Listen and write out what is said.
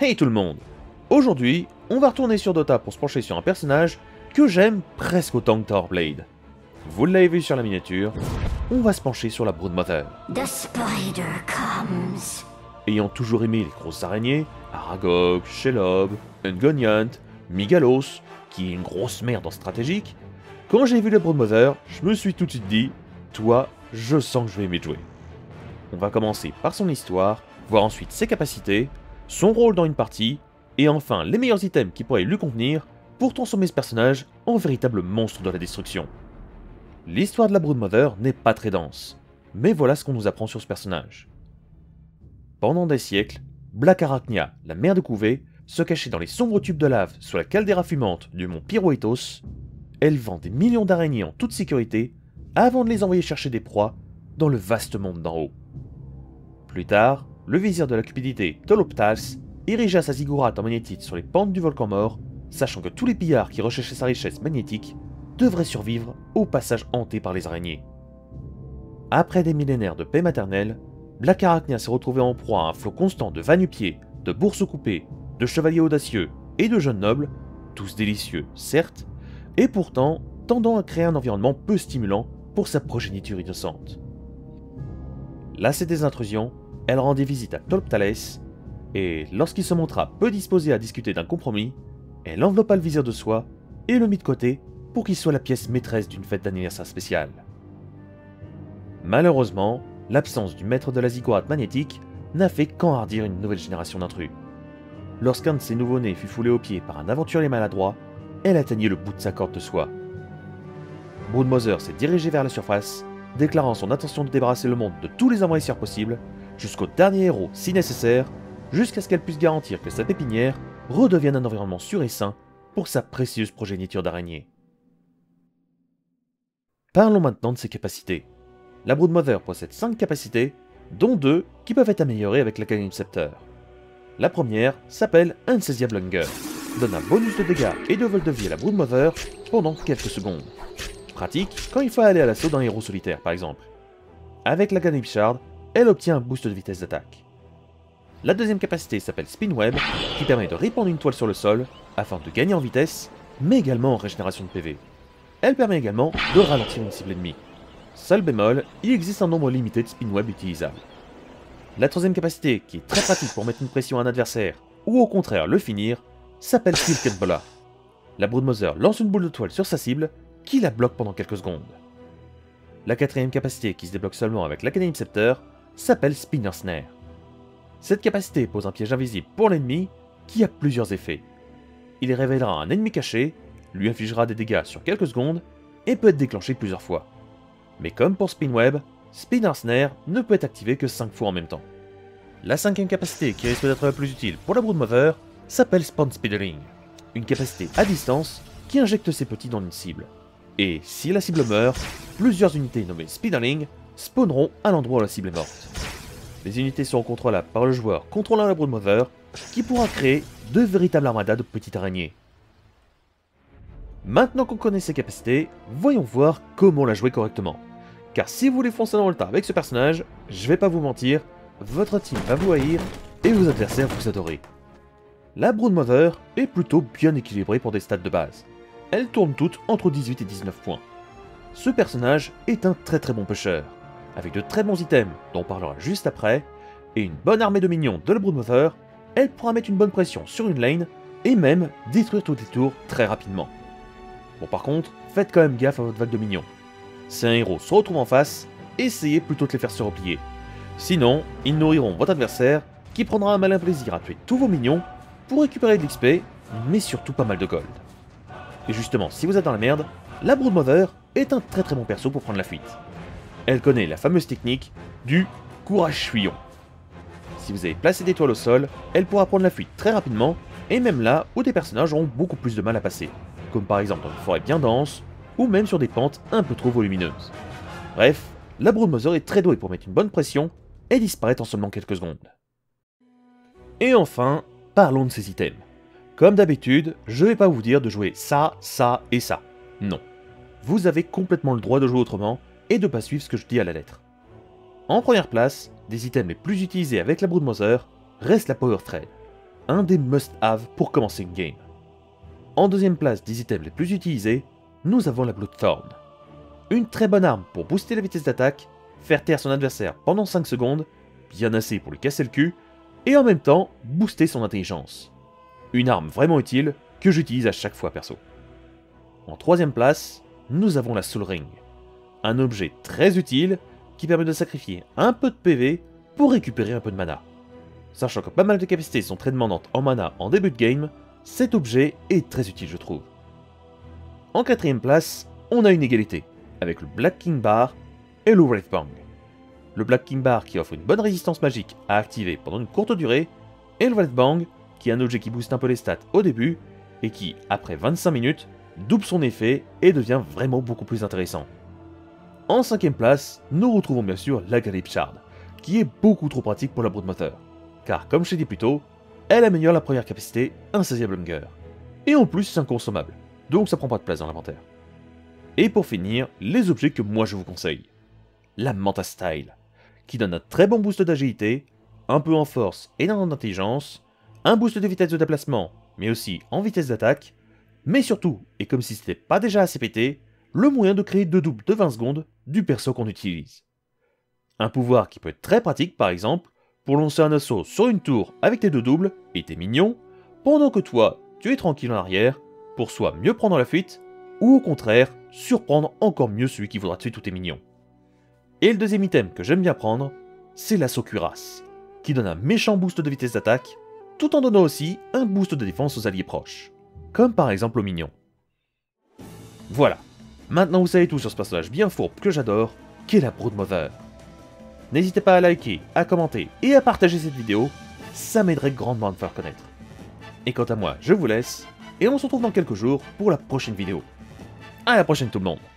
Hey tout le monde! Aujourd'hui, on va retourner sur Dota pour se pencher sur un personnage que j'aime presque autant que Thorblade. Vous l'avez vu sur la miniature, on va se pencher sur la Broodmother. The spider comes. Ayant toujours aimé les grosses araignées, Aragog, Shelob, Ungoniant, Migalos, qui est une grosse merde en stratégique, quand j'ai vu la Broodmother, je me suis tout de suite dit, toi, je sens que je vais aimer jouer. On va commencer par son histoire, voir ensuite ses capacités, son rôle dans une partie, et enfin les meilleurs items qui pourraient lui convenir pour transformer ce personnage en véritable monstre de la destruction. L'histoire de la Broodmother n'est pas très dense, mais voilà ce qu'on nous apprend sur ce personnage. Pendant des siècles, Black Arachnia, la mère de couvée, se cachait dans les sombres tubes de lave sous la caldeira fumante du mont Pyroetos, élevant des millions d'araignées en toute sécurité avant de les envoyer chercher des proies dans le vaste monde d'en haut. Plus tard, le vizir de la cupidité, Toloptals, érigea sa ziggourate en magnétite sur les pentes du volcan mort, sachant que tous les pillards qui recherchaient sa richesse magnétique devraient survivre au passage hanté par les araignées. Après des millénaires de paix maternelle, Black Arachnia s'est retrouvé en proie à un flot constant de va-nu-pieds, de bourses coupées, de chevaliers audacieux et de jeunes nobles, tous délicieux, certes, et pourtant tendant à créer un environnement peu stimulant pour sa progéniture innocente. Lassée des intrusions, elle rendit visite à Toloptales, et lorsqu'il se montra peu disposé à discuter d'un compromis, elle enveloppa le vizir de soie et le mit de côté pour qu'il soit la pièce maîtresse d'une fête d'anniversaire spéciale. Malheureusement, l'absence du maître de la ziggourate magnétique n'a fait qu'enhardir une nouvelle génération d'intrus. Lorsqu'un de ses nouveau-nés fut foulé aux pieds par un aventurier maladroit, elle atteignit le bout de sa corde de soie. Broodmother s'est dirigée vers la surface, déclarant son intention de débarrasser le monde de tous les envahisseurs possibles, jusqu'au dernier héros si nécessaire, jusqu'à ce qu'elle puisse garantir que sa pépinière redevienne un environnement sûr et sain pour sa précieuse progéniture d'araignées. Parlons maintenant de ses capacités. La Broodmother possède 5 capacités, dont 2 qui peuvent être améliorées avec l'Academic Scepter. La première s'appelle Unseizable Hunger, donne un bonus de dégâts et de vol de vie à la Broodmother pendant quelques secondes. Pratique quand il faut aller à l'assaut d'un héros solitaire par exemple. Avec l'Academic Shard, elle obtient un boost de vitesse d'attaque. La deuxième capacité s'appelle Spinweb, qui permet de répandre une toile sur le sol afin de gagner en vitesse, mais également en régénération de PV. Elle permet également de ralentir une cible ennemie. Seul bémol, il existe un nombre limité de Spinweb utilisables. La troisième capacité, qui est très pratique pour mettre une pression à un adversaire, ou au contraire le finir, s'appelle Silken Bola. La Broodmother lance une boule de toile sur sa cible, qui la bloque pendant quelques secondes. La quatrième capacité, qui se débloque seulement avec l'Academic Scepter, s'appelle Spinner Snare. Cette capacité pose un piège invisible pour l'ennemi, qui a plusieurs effets. Il révélera un ennemi caché, lui infligera des dégâts sur quelques secondes, et peut être déclenché plusieurs fois. Mais comme pour Spinweb, Spinner Snare ne peut être activé que 5 fois en même temps. La cinquième capacité qui risque d'être la plus utile pour la Broodmother s'appelle Spawn Speedering, une capacité à distance qui injecte ses petits dans une cible. Et si la cible meurt, plusieurs unités nommées Speederling spawneront à l'endroit où la cible est morte. Les unités seront contrôlables par le joueur contrôlant la Broodmother, qui pourra créer de véritables armadas de petites araignées. Maintenant qu'on connaît ses capacités, voyons voir comment la jouer correctement. Car si vous voulez foncer dans le tas avec ce personnage, je vais pas vous mentir, votre team va vous haïr et vos adversaires vous adorer. La Broodmother est plutôt bien équilibrée pour des stats de base. Elles tournent toutes entre 18 et 19 points. Ce personnage est un très bon pusher, avec de très bons items dont on parlera juste après, et une bonne armée de minions de la Broodmother, elle pourra mettre une bonne pression sur une lane et même détruire tous les tours très rapidement. Bon par contre, faites quand même gaffe à votre vague de minions. Si un héros se retrouve en face, essayez plutôt de les faire se replier. Sinon, ils nourriront votre adversaire qui prendra un malin plaisir à tuer tous vos minions pour récupérer de l'XP, mais surtout pas mal de gold. Et justement, si vous êtes dans la merde, la Broodmother est un très bon perso pour prendre la fuite. Elle connaît la fameuse technique du courage fuyant. Si vous avez placé des toiles au sol, elle pourra prendre la fuite très rapidement, et même là où des personnages auront beaucoup plus de mal à passer, comme par exemple dans une forêt bien dense, ou même sur des pentes un peu trop volumineuses. Bref, la Broodmother est très douée pour mettre une bonne pression et disparaître en seulement quelques secondes. Et enfin, parlons de ses items. Comme d'habitude, je vais pas vous dire de jouer ça, ça et ça. Non. Vous avez complètement le droit de jouer autrement et de pas suivre ce que je dis à la lettre. En première place, des items les plus utilisés avec la Broodmother reste la Power Thread. un des must-have pour commencer une game. En deuxième place des items les plus utilisés, nous avons la Bloodthorn. Une très bonne arme pour booster la vitesse d'attaque, faire taire son adversaire pendant 5 secondes, bien assez pour lui casser le cul, et en même temps booster son intelligence. Une arme vraiment utile que j'utilise à chaque fois perso. En troisième place, nous avons la Soul Ring. Un objet très utile qui permet de sacrifier un peu de PV pour récupérer un peu de mana. Sachant que pas mal de capacités sont très demandantes en mana en début de game, cet objet est très utile je trouve. En quatrième place, on a une égalité, avec le Black King Bar et le Wraith Bang. Le Black King Bar qui offre une bonne résistance magique à activer pendant une courte durée, et le Wraith Bang qui est un objet qui booste un peu les stats au début, et qui, après 25 minutes, double son effet et devient vraiment beaucoup plus intéressant. En cinquième place, nous retrouvons bien sûr la Galip Shard, qui est beaucoup trop pratique pour la Broodmother, car comme je l'ai dit plus tôt, elle améliore la première capacité, Insatiable Hunger. Et en plus c'est inconsommable, donc ça prend pas de place dans l'inventaire. Et pour finir, les objets que moi je vous conseille. La Manta Style, qui donne un très bon boost d'agilité, un peu en force et en intelligence, un boost de vitesse de déplacement, mais aussi en vitesse d'attaque, mais surtout, et comme si c'était pas déjà assez pété, le moyen de créer 2 doubles de 20 secondes du perso qu'on utilise. Un pouvoir qui peut être très pratique par exemple, pour lancer un assaut sur une tour avec tes 2 doubles et tes minions, pendant que toi, tu es tranquille en arrière, pour soit mieux prendre la fuite, ou au contraire, surprendre encore mieux celui qui voudra tuer tous tes minions. Et le deuxième item que j'aime bien prendre, c'est l'assaut cuirasse, qui donne un méchant boost de vitesse d'attaque, tout en donnant aussi un boost de défense aux alliés proches, comme par exemple aux minions. Voilà, maintenant vous savez tout sur ce personnage bien fourbe que j'adore, qu'est la Broodmother. N'hésitez pas à liker, à commenter et à partager cette vidéo, ça m'aiderait grandement à me faire connaître. Et quant à moi, je vous laisse, et on se retrouve dans quelques jours pour la prochaine vidéo. À la prochaine tout le monde!